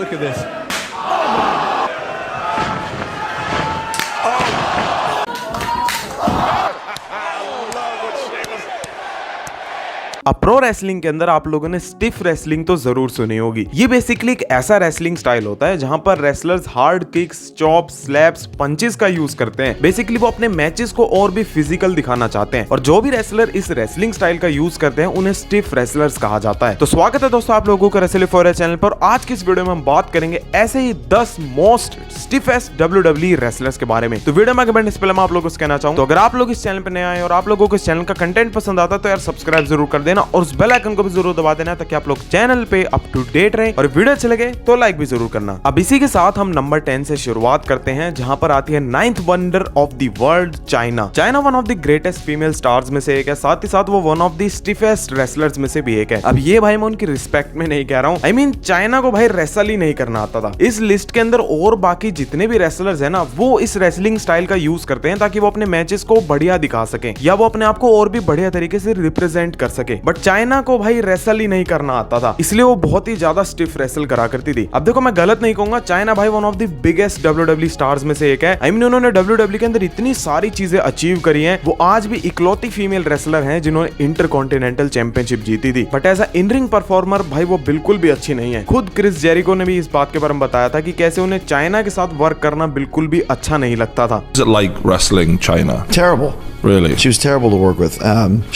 Look at this. Pro wrestling के अंदर आप लोगों ने स्टिफ रेसलिंग तो जरूर सुनी होगी। ये बेसिकली एक ऐसा रेसलिंग स्टाइल होता है जहां पर wrestlers hard kicks, chops, slaps, punches का यूज करते हैं। बेसिकली वो अपने मैचेस को और भी फिजिकल दिखाना चाहते हैं और जो भी रेसलर इस रेसलिंग स्टाइल का यूज करते हैं उन्हें स्टिफ रेसलर्स कहा जाता है। तो स्वागत है दोस्तों आप लोगों का रेसलिंग फॉर चैनल पर। आज की इस वीडियो में हम बात करेंगे ऐसे ही 10 मोस्ट स्टिफेस्ट WWE रेसलर्स के बारे में। तो वीडियो में आगे बढ़ने से पहले मैं आप लोगों को कहना चाहूंगा, तो अगर आप लोग इस चैनल पर नए आए और आप लोगों को इस चैनल का कंटेंट पसंद आता है तो यार सब्सक्राइब जरूर कर देना और उस बेल आइकन को भी जरूर दबा देना ताकि आप लोग चैनल पे अप टू डेट रहे और वीडियो अच्छे लगे तो लाइक भी जरूर करना। अब इसी के साथ हम नंबर 10 से शुरुआत करते हैं जहां पर आती है 9th wonder of the world, China. China one of the greatest female stars में से एक है, साथ ही साथ वो one of the stiffest wrestlers में से भी एक है। अब ये भाई मैं उनकी रिस्पेक्ट में नहीं कह रहा हूं, आई मीन चाइना को भाई रेसल ही नहीं करना आता था। इस लिस्ट के अंदर और बाकी जितने भी रेसलर्स है ना वो इस रेसलिंग स्टाइल का यूज करते हैं ताकि वो अपने मैचेस को बढ़िया दिखा सके या वो अपने आप को और भी बढ़िया तरीके से रिप्रेजेंट कर सके। बट चाइना को भाई रेसल ही नहीं करना आता था, इसलिए वो बहुत ही ज्यादा स्टिफ रेसल करा करती थी। अब देखो मैं गलत नहीं कहूंगा, चाइना भाई one of the biggest WWE stars में से एक है। आई मीन उन्होंने WWE के अंदर इतनी सारी चीजें अचीव करी हैं। वो आज भी इकलौती फीमेल रेसलर हैं जिन्होंने इंटरकॉन्टिनेंटल चैंपियनशिप जीती थी। But as a in ring performer भाई वो बिल्कुल भी अच्छी नहीं है। खुद क्रिस जेरिको ने भी इस बात के बारे में बताया था कि कैसे उन्हें चाइना के साथ वर्क करना बिल्कुल भी अच्छा नहीं लगता था। Is it like wrestling China? Terrible. Really? She was terrible to work with.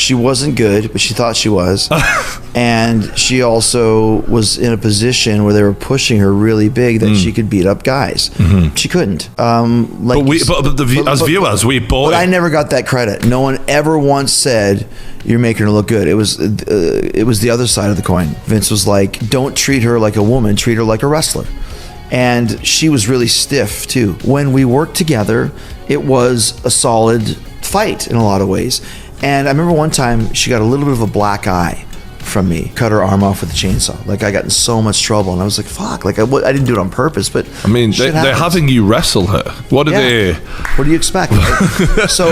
She wasn't good, but she thought she was. And she also was in a position where they were pushing her really big that she could beat up guys. She couldn't. As viewers, we bought But I it. never got that credit. No one ever once said you're making her look good. It was the other side of the coin. Vince was like, "Don't treat her like a woman. Treat her like a wrestler." And she was really stiff too. When we worked together, it was a solid fight in a lot of ways. And I remember one time she got a little bit of a black eye from me, cut her arm off with a chainsaw. Like I got in so much trouble and I was like, fuck, like I didn't do it on purpose, but I mean, they're having you wrestle her. What do they? What do you expect? Right? So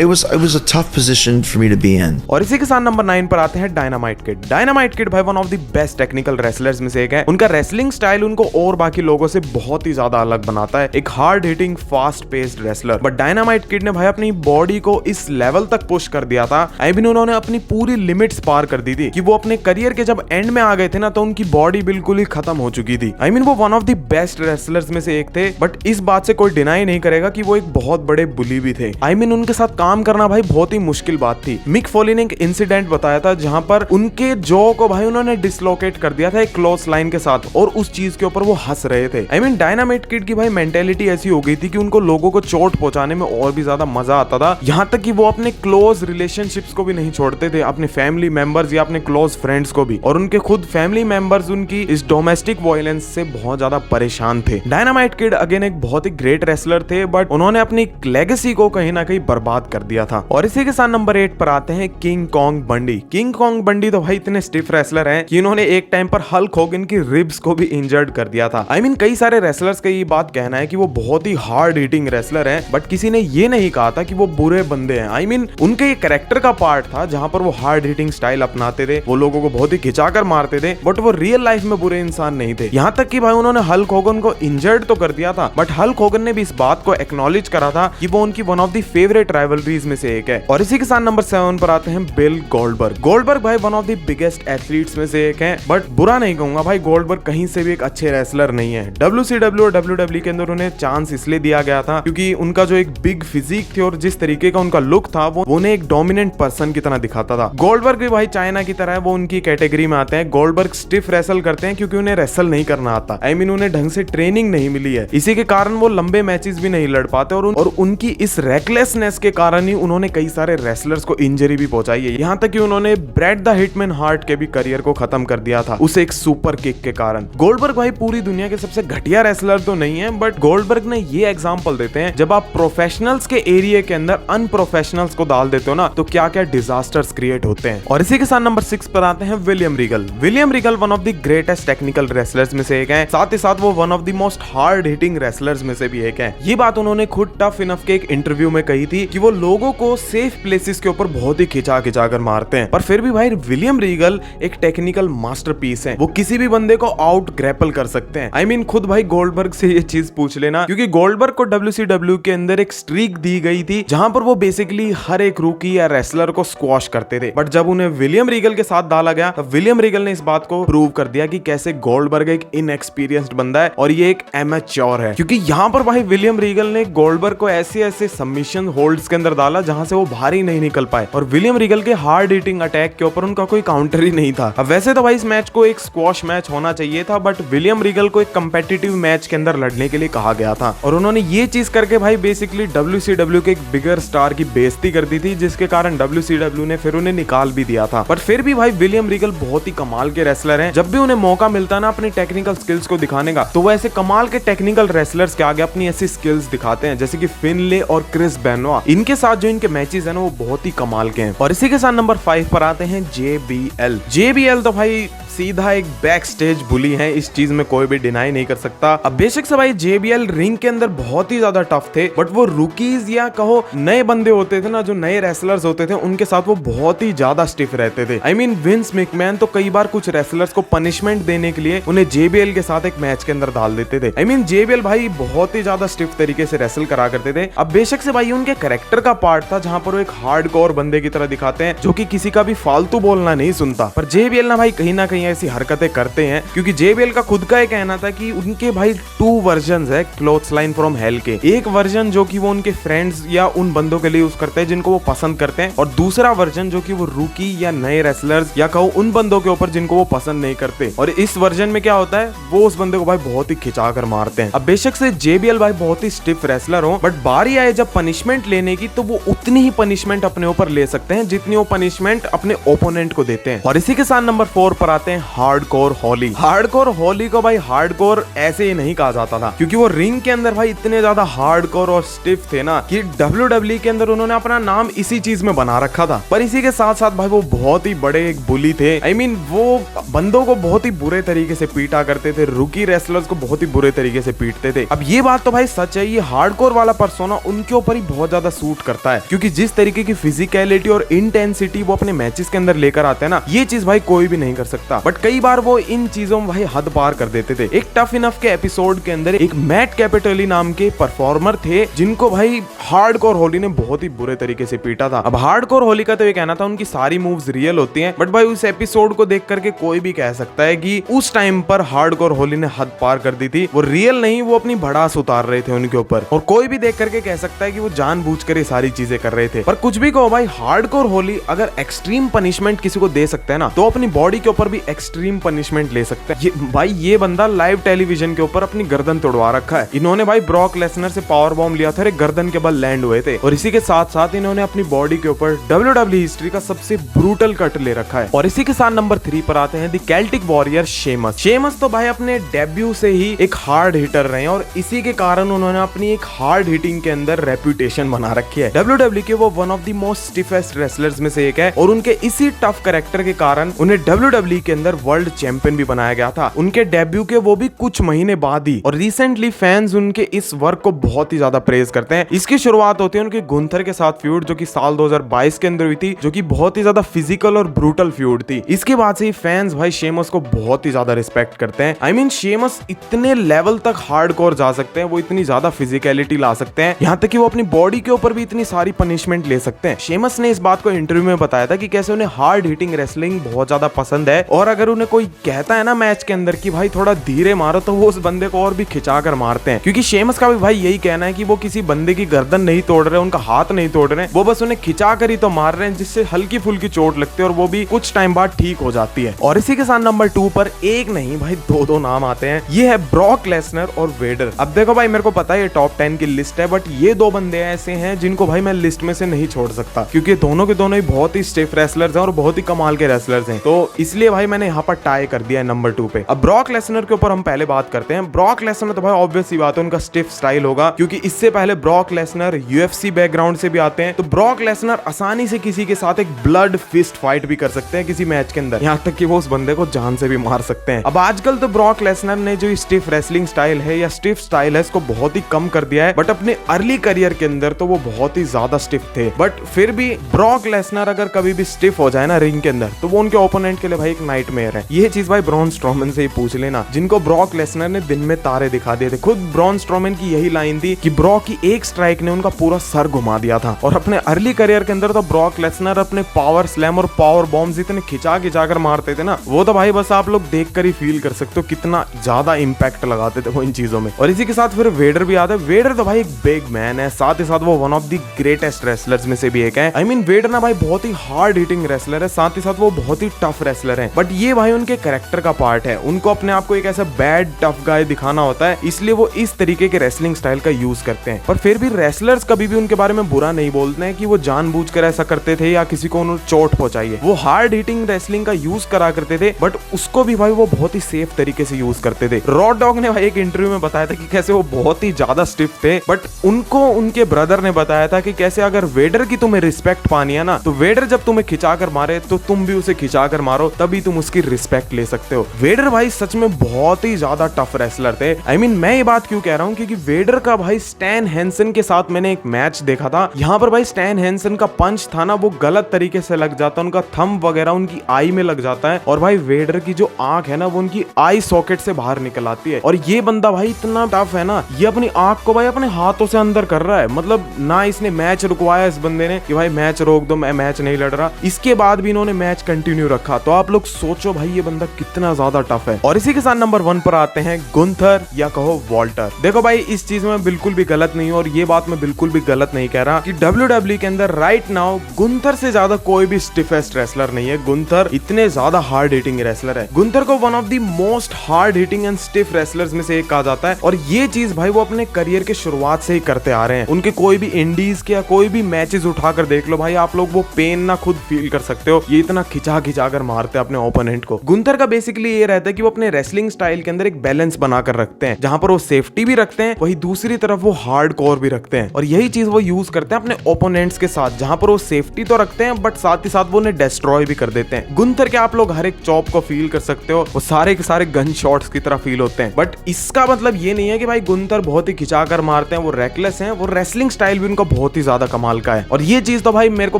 it was a tough position for me to be in. और इसी के साथ number 9 पर आते हैं dynamite kid. Dynamite kid भाई one of the best technical wrestlers में से एक है। उनका रेसलिंग स्टाइल उनको और बाकी लोगों से बहुत ही ज्यादा अलग बनाता है। एक hard hitting fast paced wrestler. But dynamite kid ने भाई अपनी बॉडी को इस लेवल तक पुश कर दिया था, आई मीन उन्होंने अपनी पूरी लिमिट्स पार कर दी थी कि वो अपने करियर के जब एंड में आ गए थे ना तो उनकी बॉडी बिल्कुल ही खत्म हो चुकी थी। आई मीन वो one of the best wrestlers में से एक थे। बट इस बात से कोई डिनाई नहीं करेगा कि वो एक बहुत बड़े बुली भी थे। आई मीन उनके साथ काम करना भाई बहुत ही मुश्किल बात थी। मिक फोली ने एक इंसिडेंट बताया था जहां पर उनके जॉ को भाई उन्होंने डिसलोकेट कर दिया था एक क्लोज लाइन के साथ और उस चीज के ऊपर वो हंस रहे थे। आई मीन डायनामाइट किड की भाई मेंटेलिटी ऐसी हो गई थी कि उनको लोगों को चोट पहुंचाने में और भी ज्यादा मजा आता था, यहां तक कि वो अपने क्लोज रिलेशनशिप्स को भी नहीं छोड़ते थे, अपने फैमिली मेंबर्स या अपने क्लोज फ्रेंड्स को भी। और उनके खुद फैमिली मेंबर्स उनकी इस डोमेस्टिक वायलेंस से बहुत ज्यादा परेशान थे। डायनामाइट किड अगेन एक बहुत ही ग्रेट रेसलर थे बट उन्होंने अपनी लेगेसी को कहीं ना कहीं बर्बाद कर दिया था। और इसी के साथ नंबर 8 पर आते हैं किंग कॉन्ग बंडी। किंग कॉन्ग बंडी तो भाई इतने स्टिफ रेसलर हैं कि इन्होंने एक टाइम पर हल्क होगन की रिब्स को भी इंजर्ड कर दिया था। आई मीन कई सारे रेसलर्स का ये बात कहना है कि वो बहुत ही हार्ड हिटिंग रेसलर हैं बट किसी ने ये नहीं कहा था कि वो बुरे बंदे हैं। आई मीन उनके ये कैरेक्टर का पार्ट था जहां पर वो हार्ड हिटिंग स्टाइल अपनाते थे, वो लोगों को बहुत ही खिंचाकर मारते थे बट वो रियल लाइफ में बुरे इंसान नहीं थे। यहाँ तक कि भाई उन्होंने हल्क होगन को इंजर्ड तो कर दिया था बट हल्क होगन ने भी इस बात को एक्नॉलेज करा था कि वो उनकी one of the favourite rivalries में से एक है। और इसी के साथ नंबर 7 पर आते हैं बिल गोल्डबर्ग। गोल्डबर्ग भाई one of the biggest athletes में से एक है बट बुरा नहीं कहूंगा भाई, गोल्डबर्ग कहीं से भी एक अच्छे रेसलर नहीं है। WCW और WWE के अंदर उन्हें चांस इसलिए दिया गया था क्योंकि उनका जो एक बिग फिजिक थी और जिस तरीके का उनका लुक था वो उन्हें एक डोमिनेंट पर्सन की तरह दिखाता था। गोल्डबर्ग भी भाई चाइना की तरह है, वो उनकी कैटेगरी में आते हैं। गोल्डबर्ग स्टिफ रेसल करते हैं क्योंकि उन्हें रेसल नहीं करना आता। आई मीन उन्हें ढंग से ट्रेनिंग नहीं मिली है, इसी के कारण वो लंबे मैचेस भी नहीं लड़ पाते और उनकी इस रेकलेसनेस के कारण ही उन्होंने कई सारे रेसलर्स को इंजरी भी पहुंचाई है। यहाँ तक कि उन्होंने ब्रेट द हिटमैन हार्ट के भी करियर को खत्म कर दिया था उसे एक सुपर किक के कारण। गोल्डबर्ग भाई पूरी दुनिया के सबसे घटिया रेसलर तो नहीं है बट गोल्डबर्ग ने ये एग्जांपल देते हैं जब आप प्रोफेशनल्स के एरिया के अंदर अनप्रोफेशनल्स को डाल देते हो ना तो क्या क्या डिजास्टर्स क्रिएट होते हैं। और इसी के साथ नंबर 6 पर आते हैं William Regal. William Regal one of the greatest technical wrestlers में से एक है, साथ ही साथ वो one of the most hard hitting wrestlers में से भी एक है। ये बात उन्होंने खुद टफ इनफ के एक इंटरव्यू में कही थी कि वो लोगों को सेफ प्लेसेस के ऊपर बहुत ही खिंचा खिंचा कर मारते हैं, पर फिर भी भाई विलियम रीगल एक टेक्निकल मास्टरपीस है। वो किसी भी बंदे को आउट ग्रैपल कर सकते हैं। आई मीन खुद भाई गोल्डबर्ग से ये चीज पूछ लेना, क्योंकि गोल्डबर्ग को WCW के अंदर एक स्ट्रीक दी गई थी जहां पर वो बेसिकली हर एक रूकी या रेसलर को स्क्वॉश करते थे, बट जब उन्हें विलियम रीगल के साथ डाला गया तब विलियम रीगल ने इस बात को प्रूव कर दिया कि कैसे गोल्डबर्ग एक इनएक्सपीरियंस्ड बंदा है और ये एक एमेच्योर है। क्योंकि यहाँ पर भाई विलियम रीगल ने गोल्डबर्ग को ऐसे ऐसे सबमिशन होल्ड्स के अंदर डाला जहां से वो बाहर ही नहीं निकल पाए, और विलियम रीगल के हार्ड हिटिंग अटैक के ऊपर उनका कोई काउंटर ही नहीं था। अब वैसे तो भाई इस मैच को एक स्क्वॉश मैच होना चाहिए था, बट विलियम रीगल को एक कंपेटिटिव मैच के अंदर लड़ने के लिए कहा गया था, और उन्होंने ये चीज करके भाई बेसिकली WCW के एक बिगर स्टार की बेइज्जती कर दी थी, जिसके कारण WCW ने फिर उन्हें निकाल भी दिया था। पर फिर भी भाई विलियम रीगल बहुत ही कमाल के रेसलर हैं। जब भी उन्हें मौका मिलता ना अपनी टेक्निकल स्किल्स को दिखाने का, तो वो ऐसे कमाल के टेक्निकल रेसलर्स के आगे अपनी ऐसी स्किल्स दिखाते हैं, जैसे कि फिनले और क्रिस बेनोआ। इनके साथ जो इनके मैचेस है ना वो बहुत ही कमाल के हैं। और इसी के साथ नंबर 5 पर आते हैं JBL। JBL तो भाई सीधा एक बैक स्टेज बुली है, इस चीज में कोई भी डिनाई नहीं कर सकता। अब बेशक से भाई JBL रिंग के अंदर बहुत ही ज्यादा टफ थे, बट वो रूकीज या कहो नए बंदे होते थे ना, जो नए रेसलर्स होते थे, उनके साथ वो बहुत ही ज्यादा स्टिफ रहते थे। आई मीन विंस मैकमैन तो कई बार कुछ रेसलर्स को पनिशमेंट देने के लिए उन्हें JBL के साथ एक मैच के अंदर डाल देते थे। आई मीन JBL भाई बहुत ही ज्यादा स्टिफ तरीके से रेसल करा करते थे। अब बेशक से भाई उनके कैरेक्टर का पार्ट था जहां पर वो एक हार्डकोर बंदे की तरह दिखाते हैं, जो कि किसी का भी फालतू बोलना नहीं सुनता। पर JBL ना भाई कहीं ना कहीं ऐसी हरकतें करते हैं, क्योंकि JBL का खुद का एक कहना था कि उनके भाई 2 वर्जन्स है क्लोथ्स लाइन फ्रॉम हेल के। एक वर्जन जो कि वो उनके फ्रेंड्स या उन बंदों के लिए यूज करते हैं जिनको वो पसंद करते हैं, और दूसरा वर्जन जो कि वो रूकी या नए रेसलर्स या कहो उन बंदों के ऊपर जिनको वो पसंद नहीं करते। और इस वर्जन में क्या होता है, वो उस बंदे को भाई बहुत ही खिंचा कर मारते हैं। अब बेशक से JBL भाई बहुत ही स्टिफ रेसलर हो, बट बारी आए जब पनिशमेंट लेने की, तो वो उतनी ही पनिशमेंट अपने ऊपर ले सकते हैं जितनी वो पनिशमेंट अपने ओपोनेंट को देते हैं। और इसी के साथ नंबर 4 पर आते हैं हार्डकोर हॉली। हार्डकोर हॉली को भाई हार्डकोर ऐसे ही नहीं कहा जाता था, क्योंकि वो रिंग के अंदर भाई इतने ज्यादा हार्डकोर और स्टिफ थे ना कि WWE के अंदर उन्होंने अपना नाम इसी चीज में बना रखा था। पर इसी के साथ साथ भाई वो बहुत ही बड़े एक बुली थे। आई मीन वो बंदों को बहुत ही बुरे तरीके से पीटा करते थे, रूकी रेसलर्स को बहुत ही बुरे तरीके से पीटते थे। अब ये बात तो भाई सच है, ये हार्डकोर वाला पर्सोना उनके ऊपर ही बहुत ज्यादा सूट करता है, क्योंकि जिस तरीके की फिजिकलिटी और इंटेंसिटी वो अपने मैचेस के अंदर लेकर आते हैं ना, ये चीज भाई कोई भी नहीं कर सकता। बट कई बार वो इन चीजों में भाई हद पार कर देते थे। एक टफ इनफ के एपिसोड के अंदर एक मैट कैपिटली नाम के परफॉर्मर थे, जिनको भाई हार्डकोर होली ने बहुत ही बुरे तरीके से पीटा था। अब हार्डकोर होली का तो ये कहना था उनकी सारी मूव्स रियल होती हैं, बट भाई उस एपिसोड को देख करके कोई भी कह सकता है कि उस टाइम पर हार्डकोर होली ने हद पार कर दी थी। वो रियल नहीं, वो अपनी भड़ास उतार रहे थे उनके ऊपर, और कोई भी देख करके कह सकता है कि वो जानबूझकर ये सारी चीजें कर रहे थे। पर कुछ भी कहो भाई, हार्डकोर होली अगर एक्सट्रीम पनिशमेंट किसी को दे सकता है ना, तो अपनी बॉडी के ऊपर भी एक्सट्रीम पनिशमेंट ले सकता है। ये बंदा लाइव टेलीविजन के ऊपर अपनी गर्दन तोड़वा रखा है। इन्होंने भाई ब्रॉक लेसनर से पावर बॉम्ब लिया था, गर्दन के बल लैंड हुए थे, और इसी के साथ साथ इन्होंने अपनी बॉडी के ऊपर WWE हिस्ट्री का सबसे ब्रूटल कट ले रखा है। और इसी के साथ नंबर 3 पर आते हैं the Celtic warrior Sheamus. Sheamus तो भाई अपने डेब्यू से ही एक हार्ड हिटर रहे हैं, और इसी के कारण उन्होंने अपनी एक हार्ड हिटिंग के अंदर रेपुटेशन बना रखी है। WWE के वो one of the most stiffest wrestlers में से एक है, और उनके इसी टफ कैरेक्टर के कारण उन्हें WWE के अंदर वर्ल्ड चैंपियन भी बनाया गया था, उनके डेब्यू के वो भी कुछ महीने बाद ही। और रिसेंटली फैंस उनके इस वर्क को बहुत ही ज्यादा प्रेज करते हैं। इसकी शुरुआत होती है उनके गुंथर के साथ फ्यूड, जो कि साल 2022 के अंदर हुई थी, जो कि बहुत ही ज्यादा फिजिकल और ब्रूटल फ्यूड थी। इसके बाद से ही फैंस भाई शेमस को बहुत ही ज्यादा रिस्पेक्ट करते हैं। आई मीन शेमस इतने लेवल तक हार्डकोर जा सकते हैं, वो इतनी ज्यादा फिजिकलिटी ला सकते हैं, यहाँ तक कि वो अपनी बॉडी के ऊपर भी इतनी सारी पनिशमेंट ले सकते हैं। शेमस ने इस बात को इंटरव्यू में बताया था कि कैसे उन्हें हार्ड हिटिंग रेसलिंग बहुत ज्यादा पसंद है, और अगर उन्हें कोई कहता है ना मैच के अंदर कि भाई थोड़ा धीरे मारो, तो वो उस बंदे को और भी खिंचा कर मारते हैं। क्योंकि शेमस का भी भाई यही कहना है कि वो किसी बंदे की गर्दन नहीं तोड़ रहे, उनका हाथ नहीं तोड़ रहे, वो बस उन्हें खिंचा कर ही तो मार रहे हैं, जिससे हल्की फुल्की चोट लगती है, और वो भी कुछ टाइम बाद ठीक हो जाती है। और इसी के साथ नंबर 2 पर एक नहीं भाई दो नाम आते हैं, ये है ब्रॉक लेसनर और वेडर। अब देखो भाई, मेरे को पता है ये टॉप 10 की लिस्ट है, बट ये 2 बंदे ऐसे हैं जिनको भाई मैं लिस्ट में से नहीं छोड़ सकता, क्योंकि दोनों के दोनों ही बहुत ही स्टिफ रेसलर्स हैं और बहुत ही कमाल के रेसलर्स हैं। तो इसलिए भाई मैंने यहाँ पर टाई कर दिया है नंबर 2 पे। अब ब्रॉक लेसनर के ऊपर हम पहले बात करते हैं। ब्रॉक लेसनर तो भाई ऑब्वियस सी बात है, उनका स्टिफ स्टाइल होगा, क्योंकि इससे पहले ब्रॉक लेसनर यूएफसी बैकग्राउंड से भी आते हैं। तो ब्रॉक लेसनर आसानी से किसी के साथ एक ब्लड फिस्ट फाइट भी कर सकते हैं किसी मैच के अंदर, यहाँ तक कि वो उस बंदे को जान से भी मार सकते हैं। अब आजकल तो ब्रॉक लेसनर ने जो स्टिफ रेसलिंग स्टाइल है या स्टिफ स्टाइल है इसको बहुत ही कम कर दिया है, बट अपने अर्ली करियर के अंदर तो वो बहुत ही ज्यादा स्टिफ थे। बट फिर भी ब्रॉक लेसनर अगर कभी भी स्टिफ हो जाए ना रिंग के अंदर, तो वो उनके ओपोनेंट के लिए भाई एक नाइटमेयर है। ये चीज भाई ब्रॉन स्ट्रोमन से ही पूछ लेना, जिनको ब्रॉक लेसनर ने दिन में तारे दिखा दिए थे। खुद ब्रॉन स्ट्रोमन की यही लाइन थी कि ब्रॉक की एक स्ट्राइक ने उनका पूरा सर घुमा दिया था। और अपने अर्ली करियर के अंदर तो ब्रॉक लेसनर अपने पावर स्लैम और पावर बॉम्ब्स इतने खिंचा कर मारते थे ना, वो तो भाई बस आप लोग देखकर ही फील कर सकते हो कितना ज्यादा इंपैक्ट लगाते थे वो इन चीजों में। और इसी के साथ फिर वेडर भी आता है। वेडर तो भाई एक बिग मैन है, साथ ही साथ वो one of the greatest wrestlers में से भी एक है। आई मीन वेडर ना भाई बहुत ही हार्ड हिटिंग रेसलर है, साथ ही साथ वो बहुत ही टफ रेसलर है। बट ये भाई उनके कैरेक्टर का पार्ट है, उनको अपने आप को एक ऐसा बैड टफ गाय दिखाना होता है, इसलिए वो इस तरीके के रेसलिंग स्टाइल का यूज करते हैं। पर फिर भी रेसलर्स कभी भी उनके बारे में बुरा नहीं बोलते हैं कि वो जानबूझकर ऐसा करते थे या किसी को उन्होंने चोट पहुंचाई है। वो हार्ड हिटिंग रेसलिंग का यूज करा करते थे, बट उसको भी भाई वो बहुत ही सेफ तरीके से यूज करते थे। रॉड डॉग ने भाई एक इंटरव्यू में बताया था कि कैसे वो बहुत ही ज्यादा स्टिफ थे, बट उनको उनके ब्रदर ने बताया था कि कैसे अगर वेडर की तुम्हें रिस्पेक्ट पानी है ना, तो वेडर जब तुम्हें खिंचाकर मारे तो तुम भी उसे खिंचाकर मारो, तभी तुम उसकी रिस्पेक्ट ले सकते हो। वेडर भाई सच में बहुत ही ज्यादा टफ रेसलर थे। आई मीन मैं ये बात क्यों कह रहा हूँ, क्योंकि वेडर का भाई स्टैन हैंसन के साथ मैंने एक मैच देखा था। यहाँ पर भाई स्टैन हैंसन का पंच था ना, वो गलत तरीके से लग जाता, उनका थंब वगैरह उनकी आई में लग जाता है, और भाई वेडर की जो आंख है ना वो उनकी आई सॉकेट से बाहर निकल आती है। और ये बंदा भाई इतना टफ है ना, ये अपनी आंख को भाई अपने हाथों से अंदर कर रहा है। मतलब ना इसने मैच रुकवाया इस बंदे ने कि भाई मैच रोक दो, मैं मैच नहीं लड़ रहा, इसके बाद भी इन्होंने मैच कंटिन्यू रखा। तो आप लोग सोचो भाई ये बंदा कितना ज्यादा टफ है। और इसी के साथ नंबर 1 पर आते हैं गुंथर या कहो वॉल्टर। देखो भाई इस चीज में बिल्कुल भी गलत नहीं हूं, और ये बात मैं बिल्कुल भी गलत नहीं कह रहा कि WWE के अंदर राइट नाउ गुंथर से ज्यादा कोई भी स्टिफेस्ट रेसलर नहीं है। गुंथर इतने ज्यादा हार्ड हिटिंग रेसलर है। गुंथर को one of the most hard hitting and stiff wrestlers में से एक कहा जाता है, और ये चीज भाई वो अपने करियर के शुरुआत से ही करते आ रहे हैं। उनके कोई भी इंडीज के या कोई भी मैचेस उठाकर देख लो भाई, आप लोग वो पेन ना खुद फील कर सकते हो, ये इतना खिंचा कर मारते हैं अपने ओपोनेंट को। गुंथर का बेसिकली ये रहता है कि वो अपने रेसलिंग स्टाइल के अंदर एक बैलेंस बनाकर रखते हैं, जहां पर वो सेफ्टी भी रखते हैं, वही दूसरी तरफ वो हार्ड कोर भी रखते हैं। और यही चीज वो यूज करते हैं अपने ओपोनेंट्स के साथ, जहां पर वो सेफ्टी तो रखते हैं बट साथ ही साथ वो उन्हें डिस्ट्रॉय भी कर देते हैं। गुंथर के आप लोग हर एक चॉप को फील कर सकते हो, वो सारे के सारे गन शॉट्स की तरह फील होते हैं। बट इसका मतलब ये नहीं है कि भाई गुंथर बहुत ही खिंचाकर मारते हैं, वो रेकलेस हैं। वो रेसलिंग स्टाइल भी उनका बहुत ही ज्यादा कमाल का है, और ये चीज तो भाई मेरे को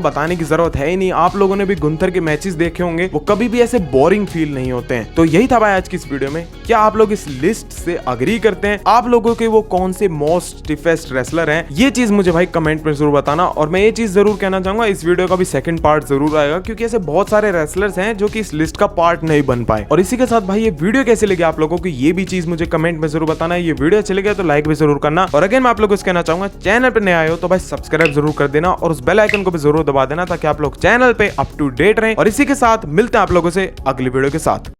बताने की जरूरत है ही नहीं। आप लोगों ने भी गुंथर के मैचेस देखे होंगे, वो कभी भी ऐसे बोरिंग फील नहीं होते हैं। तो यही था भाई आज की इस वीडियो में। क्या आप लोग इस लिस्ट से अग्री करते हैं? आप लोगों के वो कौन से मोस्ट स्टिफेस्ट रेसलर हैं, ये चीज मुझे भाई कमेंट में जरूर बताना। और मैं ये चीज जरूर कहना चाहूंगा, इस वीडियो का भी सेकंड पार्ट जरूर आएगा, क्योंकि ऐसे बहुत सारे रेसलर्स हैं जो कि इस लिस्ट का पार्ट नहीं बन पाए। और इसी के साथ भाई ये वीडियो कैसे लगी आप लोगों को, ये भी चीज मुझे कमेंट में जरूर बताना है। ये वीडियो अच्छी लगे तो लाइक भी जरूर करना, और अगेन मैं आप लोगों को कहना चाहूंगा चैनल पे नए आए हो तो भाई सब्सक्राइब जरूर कर देना, और उस बेल आइकन को भी जरूर दबा देना, ताकि आप लोग चैनल पे अप टू डेट रहें। और इसी के साथ मिलते हैं आप लोगों से अगली वीडियो के साथ।